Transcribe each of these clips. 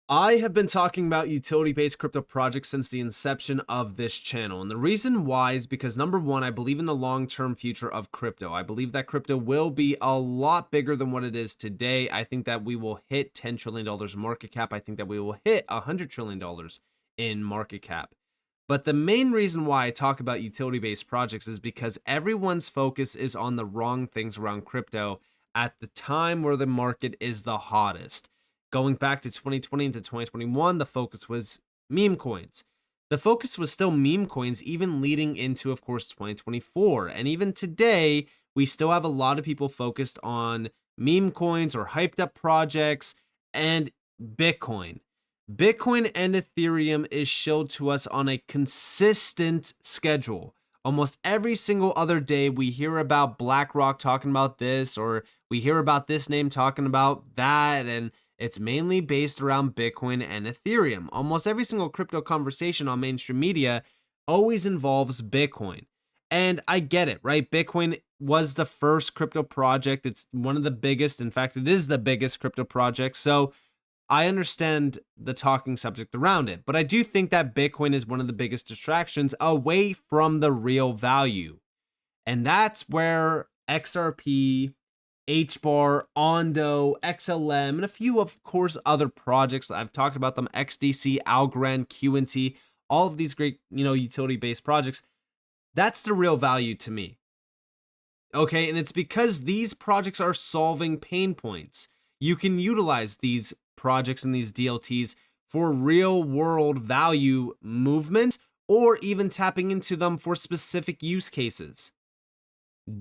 I have been talking about utility-based crypto projects since the inception of this channel. And the reason why is because, number one, I believe in the long-term future of crypto. I believe that crypto will be a lot bigger than what it is today. I think that we will hit $10 trillion in market cap. I think that we will hit $100 trillion in market cap. But the main reason why I talk about utility-based projects is because everyone's focus is on the wrong things around crypto at the time where the market is the hottest. Going back to 2020 into 2021, the focus was meme coins. The focus was still meme coins, even leading into, of course, 2024. And even today, we still have a lot of people focused on meme coins or hyped up projects and Bitcoin. Bitcoin and Ethereum is showed to us on a consistent schedule. Almost every single other day, we hear about BlackRock talking about this, or we hear about this name talking about that, and it's mainly based around Bitcoin and Ethereum. Almost every single crypto conversation on mainstream media always involves Bitcoin. And I get it, right? Bitcoin was the first crypto project. It's one of the biggest. In fact, it is the biggest crypto project. So I understand the talking subject around it. But I do think that Bitcoin is one of the biggest distractions away from the real value. And that's where XRP, HBAR, ONDO, XLM, and a few, of course, other projects. I've talked about them, XDC, Algorand, QNT, all of these great, utility-based projects. That's the real value to me. Okay, and it's because these projects are solving pain points. You can utilize these projects and these DLTs for real-world value movement, or even tapping into them for specific use cases.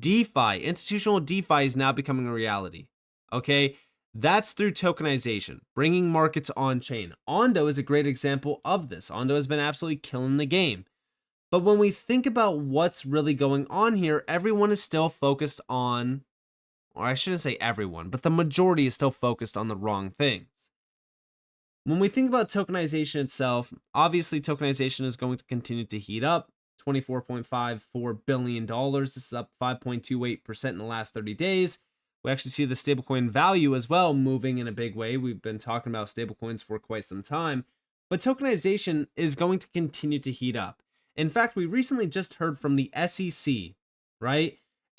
DeFi, institutional DeFi is now becoming a reality. Okay, that's through tokenization, bringing markets on chain. Ondo is a great example of this. Ondo has been absolutely killing the game. But when we think about what's really going on here, everyone is still focused on, or I shouldn't say everyone, but the majority is still focused on the wrong things. When we think about tokenization itself, obviously tokenization is going to continue to heat up. $24.54 billion. This is up 5.28% in the last 30 days. We actually see the stablecoin value as well moving in a big way. We've been talking about stablecoins for quite some time, but tokenization is going to continue to heat up. In fact, we recently just heard from the SEC, right?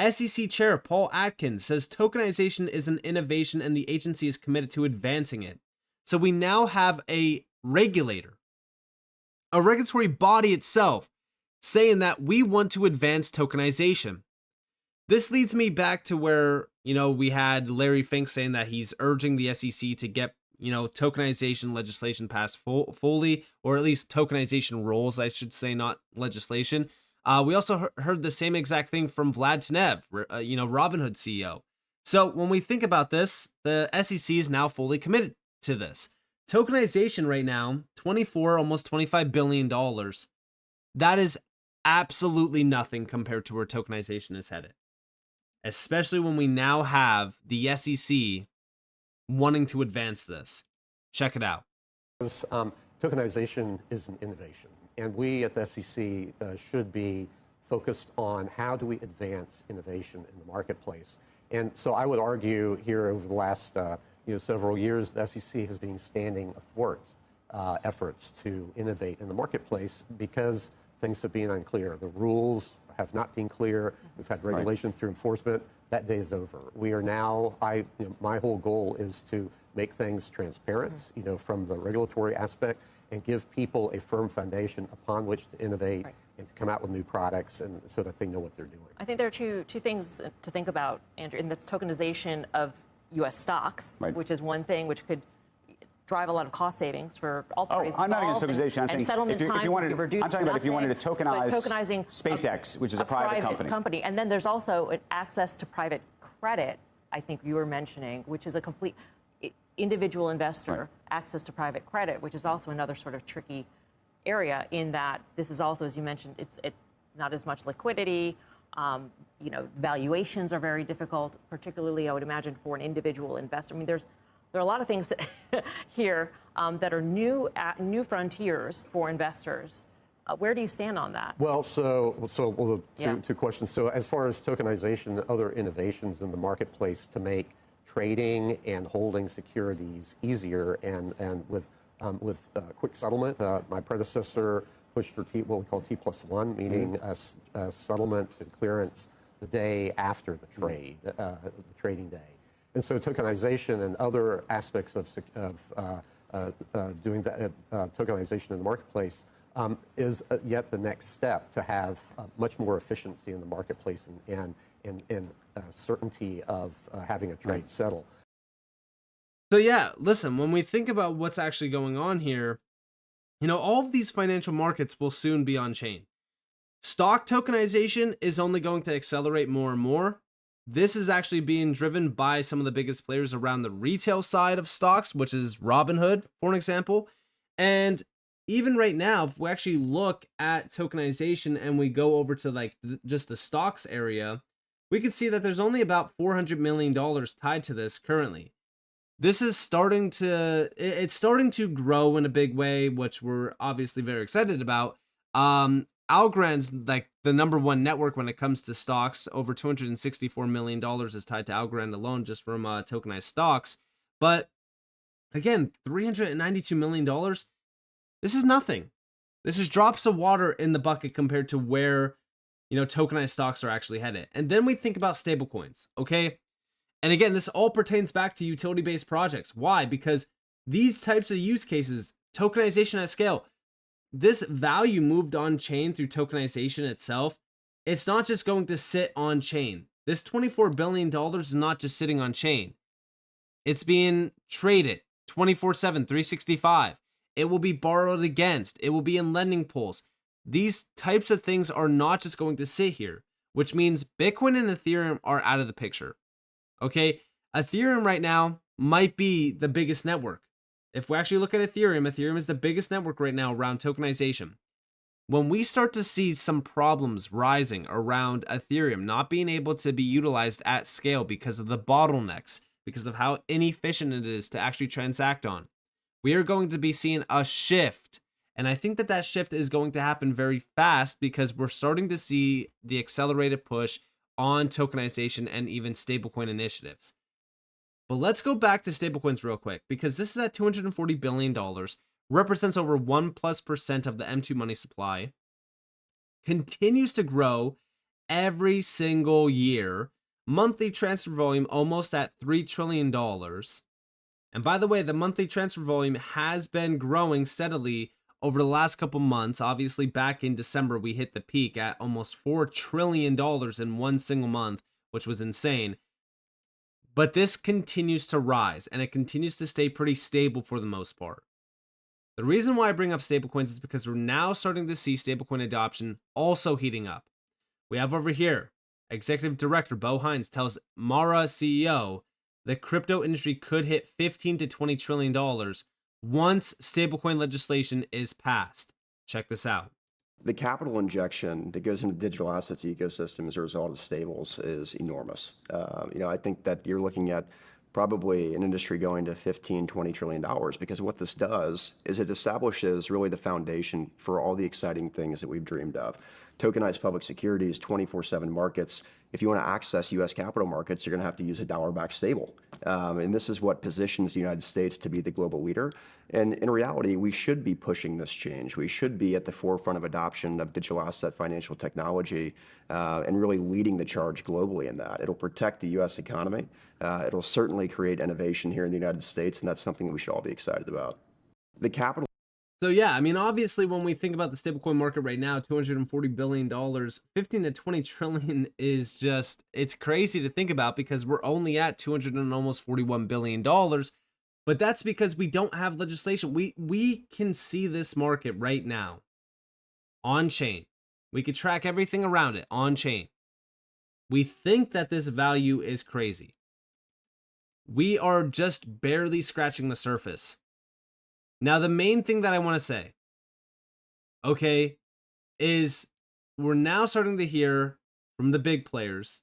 SEC Chair Paul Atkins says tokenization is an innovation and the agency is committed to advancing it. So we now have a regulator, a regulatory body itself, saying that we want to advance tokenization. This leads me back to where, we had Larry Fink saying that he's urging the SEC to get, tokenization legislation passed fully, or at least tokenization rules, I should say, not legislation. We also heard the same exact thing from Vlad Tenev, Robinhood CEO. So when we think about this, the SEC is now fully committed to this. Tokenization right now, almost $25 billion. That is absolutely nothing compared to where tokenization is headed, especially when we now have the SEC wanting to advance this. Check it out. Tokenization is an innovation, and we at the SEC should be focused on how do we advance innovation in the marketplace. And so I would argue here over the last several years, the SEC has been standing athwart efforts to innovate in the marketplace because things have been unclear. The rules have not been clear. We've had regulation through enforcement. That day is over. We are now, my whole goal is to make things transparent, from the regulatory aspect, and give people a firm foundation upon which to innovate and to come out with new products, and so that they know what they're doing. I think there are two things to think about, Andrew, and that's tokenization of U.S. stocks, which is one thing which could drive a lot of cost savings for all parties I'm not against tokenization. And settlement times would be reduced. I'm talking about if you wanted to tokenize SpaceX, which is a private company. And then there's also an access to private credit, I think you were mentioning, which is a complete individual investor access to private credit, which is also another sort of tricky area in that this is also, as you mentioned, it's not as much liquidity. Valuations are very difficult, particularly, I would imagine, for an individual investor. I mean, there are a lot of things here that are new frontiers for investors. Where do you stand on that? Well, two questions. So as far as tokenization and other innovations in the marketplace to make trading and holding securities easier and with quick settlement. My predecessor pushed for what we call T+1, meaning settlement and clearance the day after the trade, the trading day. And so tokenization and other aspects of doing that tokenization in the marketplace is yet the next step to have much more efficiency in the marketplace and certainty of having a trade settle. So yeah, listen, when we think about what's actually going on here, you know, all of these financial markets will soon be on chain. Stock tokenization is only going to accelerate more and more. This is actually being driven by some of the biggest players around the retail side of stocks, which is Robinhood, for an example. And even right now, if we actually look at tokenization and we go over to like just the stocks area, we can see that there's only about $400 million tied to this currently. This is starting to grow in a big way, which we're obviously very excited about. Algorand's like the #1 network when it comes to stocks. Over $264 million is tied to Algorand alone just from tokenized stocks. But again, $392 million, this is nothing. This is drops of water in the bucket compared to where, you know, tokenized stocks are actually headed. And then we think about stablecoins, okay? And again, this all pertains back to utility-based projects. Why? Because these types of use cases, tokenization at scale, this value moved on chain through tokenization itself. It's not just going to sit on chain. This $24 billion is not just sitting on chain. It's being traded 24/7, 365. It will be borrowed against. It will be in lending pools. These types of things are not just going to sit here, which means Bitcoin and Ethereum are out of the picture. Okay, Ethereum right now might be the biggest network. If we actually look at Ethereum, Ethereum is the biggest network right now around tokenization. When we start to see some problems rising around Ethereum not being able to be utilized at scale because of the bottlenecks, because of how inefficient it is to actually transact on, we are going to be seeing a shift. And I think that shift is going to happen very fast because we're starting to see the accelerated push on tokenization and even stablecoin initiatives. But let's go back to stablecoins real quick, because this is at $240 billion, represents over 1+% of the M2 money supply, continues to grow every single year, monthly transfer volume almost at $3 trillion. And by the way, the monthly transfer volume has been growing steadily over the last couple months. Obviously, back in December, we hit the peak at almost $4 trillion in one single month, which was insane. But this continues to rise, and it continues to stay pretty stable for the most part. The reason why I bring up stablecoins is because we're now starting to see stablecoin adoption also heating up. We have over here, Executive Director Bo Hines tells Mara CEO the crypto industry could hit $15 to $20 trillion once stablecoin legislation is passed. Check this out. The capital injection that goes into the digital assets ecosystem as a result of stables is enormous. I think that you're looking at probably an industry going to $15, $20 trillion, because what this does is it establishes really the foundation for all the exciting things that we've dreamed of. Tokenized public securities, 24/7 markets. If you want to access U.S. capital markets, you're going to have to use a dollar-backed stable. And this is what positions the United States to be the global leader. And in reality, we should be pushing this change. We should be at the forefront of adoption of digital asset financial technology and really leading the charge globally in that. It'll protect the U.S. economy. It'll certainly create innovation here in the United States, and that's something that we should all be excited about. The capital. So yeah, I mean, obviously, when we think about the stablecoin market right now, $240 billion, 15 to 20 trillion is just, it's crazy to think about because we're only at $241 billion. But that's because we don't have legislation. We can see this market right now on chain. We could track everything around it on chain. We think that this value is crazy. We are just barely scratching the surface. Now, the main thing that I want to say, okay, is we're now starting to hear from the big players,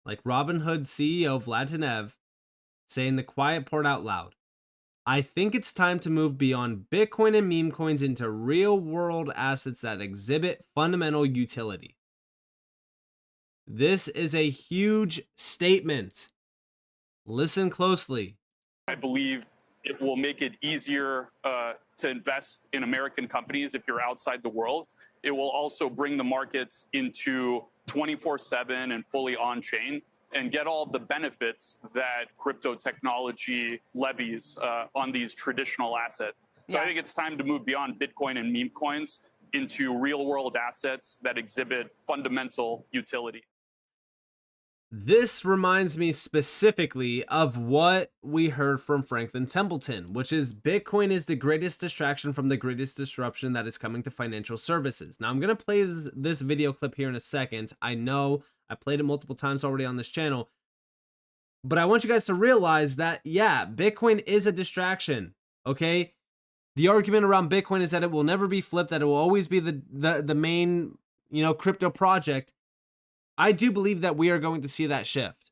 like Robinhood CEO Vlad Tenev, saying the quiet part out loud. I think it's time to move beyond Bitcoin and meme coins into real-world assets that exhibit fundamental utility. This is a huge statement. Listen closely. I believe it will make it easier to invest in American companies if you're outside the world. It will also bring the markets into 24/7 and fully on-chain and get all the benefits that crypto technology levies on these traditional assets. So I think it's time to move beyond Bitcoin and meme coins into real-world assets that exhibit fundamental utility. This reminds me specifically of what we heard from Franklin Templeton, which is Bitcoin is the greatest distraction from the greatest disruption that is coming to financial services. Now, I'm going to play this video clip here in a second. I know I played it multiple times already on this channel, but I want you guys to realize that, yeah, Bitcoin is a distraction, okay? The argument around Bitcoin is that it will never be flipped, that it will always be the main, crypto project. I do believe that we are going to see that shift.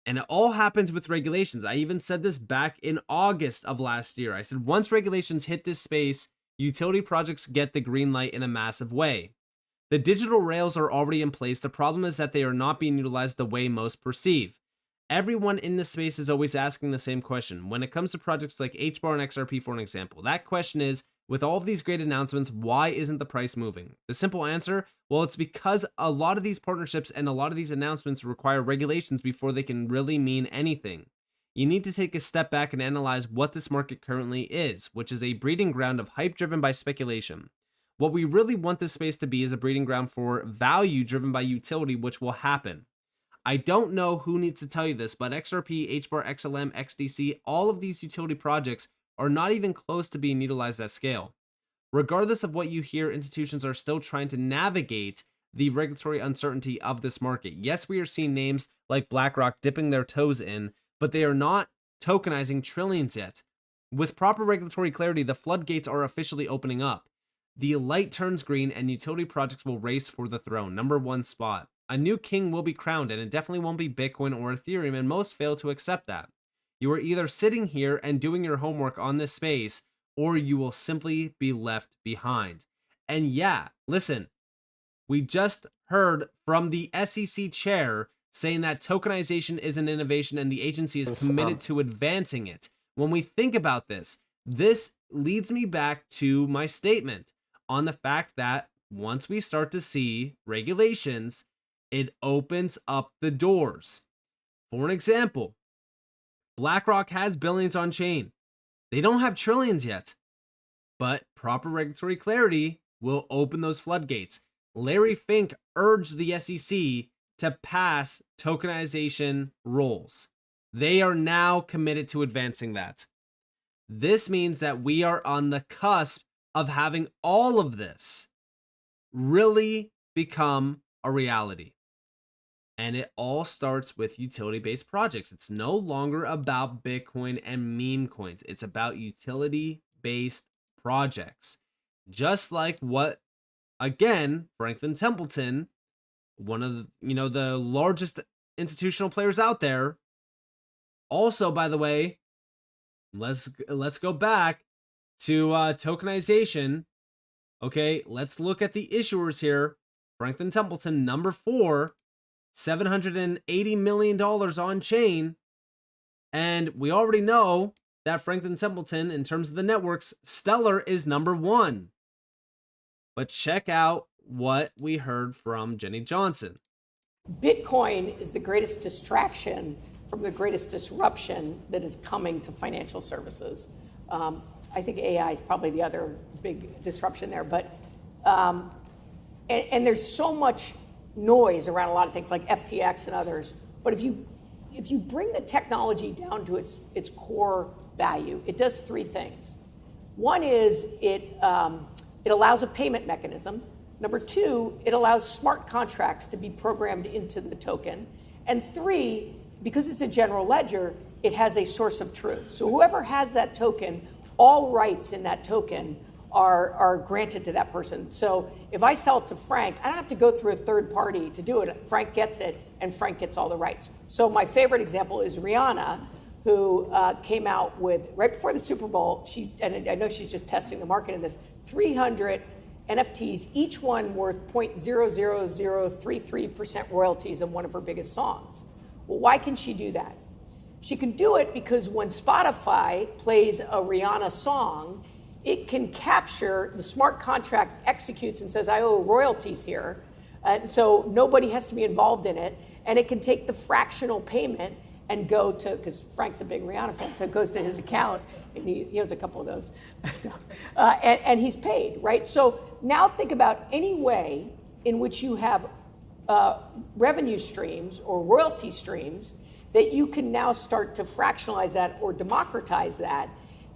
And it all happens with regulations. I even said this back in August of last year. I said, once regulations hit this space, utility projects get the green light in a massive way. The digital rails are already in place. The problem is that they are not being utilized the way most perceive. Everyone in this space is always asking the same question. When it comes to projects like HBAR and XRP, for an example, that question is, with all of these great announcements, why isn't the price moving? The simple answer, well, it's because a lot of these partnerships and a lot of these announcements require regulations before they can really mean anything. You need to take a step back and analyze what this market currently is, which is a breeding ground of hype driven by speculation. What we really want this space to be is a breeding ground for value driven by utility, which will happen. I don't know who needs to tell you this, but XRP, HBAR, XLM, XDC, all of these utility projects are not even close to being utilized at scale. Regardless of what you hear, institutions are still trying to navigate the regulatory uncertainty of this market. Yes, we are seeing names like BlackRock dipping their toes in, but they are not tokenizing trillions yet. With proper regulatory clarity, the floodgates are officially opening up. The light turns green and utility projects will race for the throne, #1 spot. A new king will be crowned, and it definitely won't be Bitcoin or Ethereum, and most fail to accept that. You are either sitting here and doing your homework on this space, or you will simply be left behind. And yeah, listen, we just heard from the SEC chair saying that tokenization is an innovation and the agency is committed to advancing it. When we think about this, this leads me back to my statement on the fact that once we start to see regulations, it opens up the doors. For an example, BlackRock has billions on chain. They don't have trillions yet, but proper regulatory clarity will open those floodgates. Larry Fink urged the SEC to pass tokenization rules. They are now committed to advancing that. This means that we are on the cusp of having all of this really become a reality. And it all starts with utility-based projects. It's no longer about Bitcoin and meme coins. It's about utility-based projects. Just like what, again, Franklin Templeton, one of the largest institutional players out there. Also, by the way, let's go back to tokenization. Okay, let's look at the issuers here. Franklin Templeton, #4. $780 million on chain. And we already know that Franklin Templeton, in terms of the networks, Stellar is #1. But check out what we heard from Jenny Johnson. Bitcoin is the greatest distraction from the greatest disruption that is coming to financial services. I think AI is probably the other big disruption there. But and there's so much noise around a lot of things like FTX and others. But if you bring the technology down to its core value, it does three things. One is it allows a payment mechanism. #2, it allows smart contracts to be programmed into the token. And 3, because it's a general ledger, it has a source of truth. So whoever has that token, all rights in that token are granted to that person. So if I sell it to Frank, I don't have to go through a third party to do it. Frank gets it, and Frank gets all the rights. So my favorite example is Rihanna, who came out with, right before the Super Bowl, and I know she's just testing the market in this, 300 NFTs, each one worth 0.00033% royalties on one of her biggest songs. Well, why can she do that? She can do it because when Spotify plays a Rihanna song, it can capture, the smart contract executes and says, I owe royalties here. And so nobody has to be involved in it. And it can take the fractional payment and go to, because Frank's a big Rihanna fan, so it goes to his account, and he owns a couple of those. And he's paid, right? So now think about any way in which you have revenue streams or royalty streams that you can now start to fractionalize that or democratize that,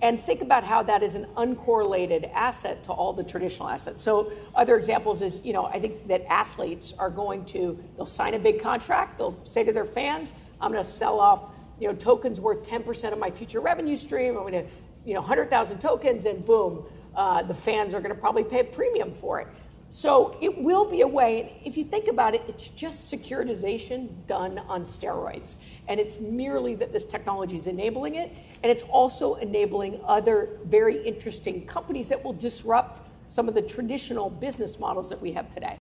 and think about how that is an uncorrelated asset to all the traditional assets. So other examples is, I think that athletes are going to, they'll sign a big contract, they'll say to their fans, I'm going to sell off, tokens worth 10% of my future revenue stream. I'm going to, 100,000 tokens, and boom, the fans are going to probably pay a premium for it. So it will be a way, and if you think about it, it's just securitization done on steroids. And it's merely that this technology is enabling it, and it's also enabling other very interesting companies that will disrupt some of the traditional business models that we have today.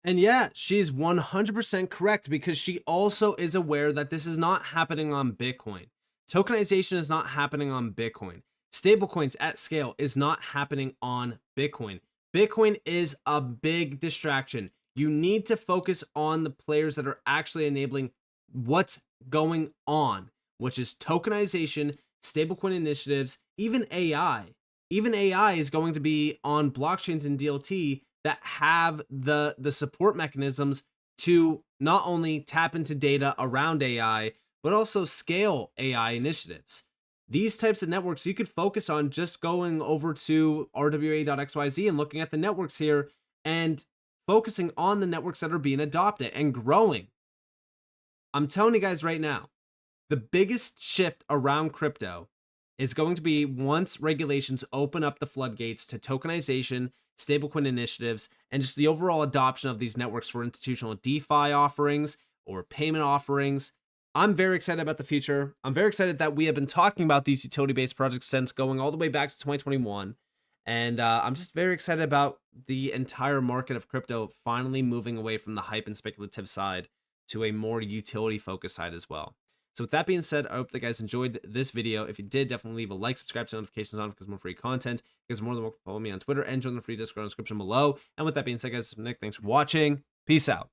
And yeah, she's 100% correct, because she also is aware that this is not happening on Bitcoin. Tokenization is not happening on Bitcoin. Stablecoins at scale is not happening on Bitcoin. Bitcoin is a big distraction. You need to focus on the players that are actually enabling what's going on, which is tokenization, stablecoin initiatives, even AI. Even AI is going to be on blockchains and DLT that have the support mechanisms to not only tap into data around AI, but also scale AI initiatives. These types of networks you could focus on just going over to rwa.xyz and looking at the networks here and focusing on the networks that are being adopted and growing. I'm telling you guys right now, the biggest shift around crypto is going to be once regulations open up the floodgates to tokenization, stablecoin initiatives, and just the overall adoption of these networks for institutional DeFi offerings or payment offerings. I'm very excited about the future. I'm very excited that we have been talking about these utility-based projects since going all the way back to 2021. And I'm just very excited about the entire market of crypto finally moving away from the hype and speculative side to a more utility-focused side as well. So with that being said, I hope that you guys enjoyed this video. If you did, definitely leave a like, subscribe to notifications on because more free content. You guys are more than welcome to follow me on Twitter and join the free Discord description below. And with that being said, guys, this is Nick. Thanks for watching. Peace out.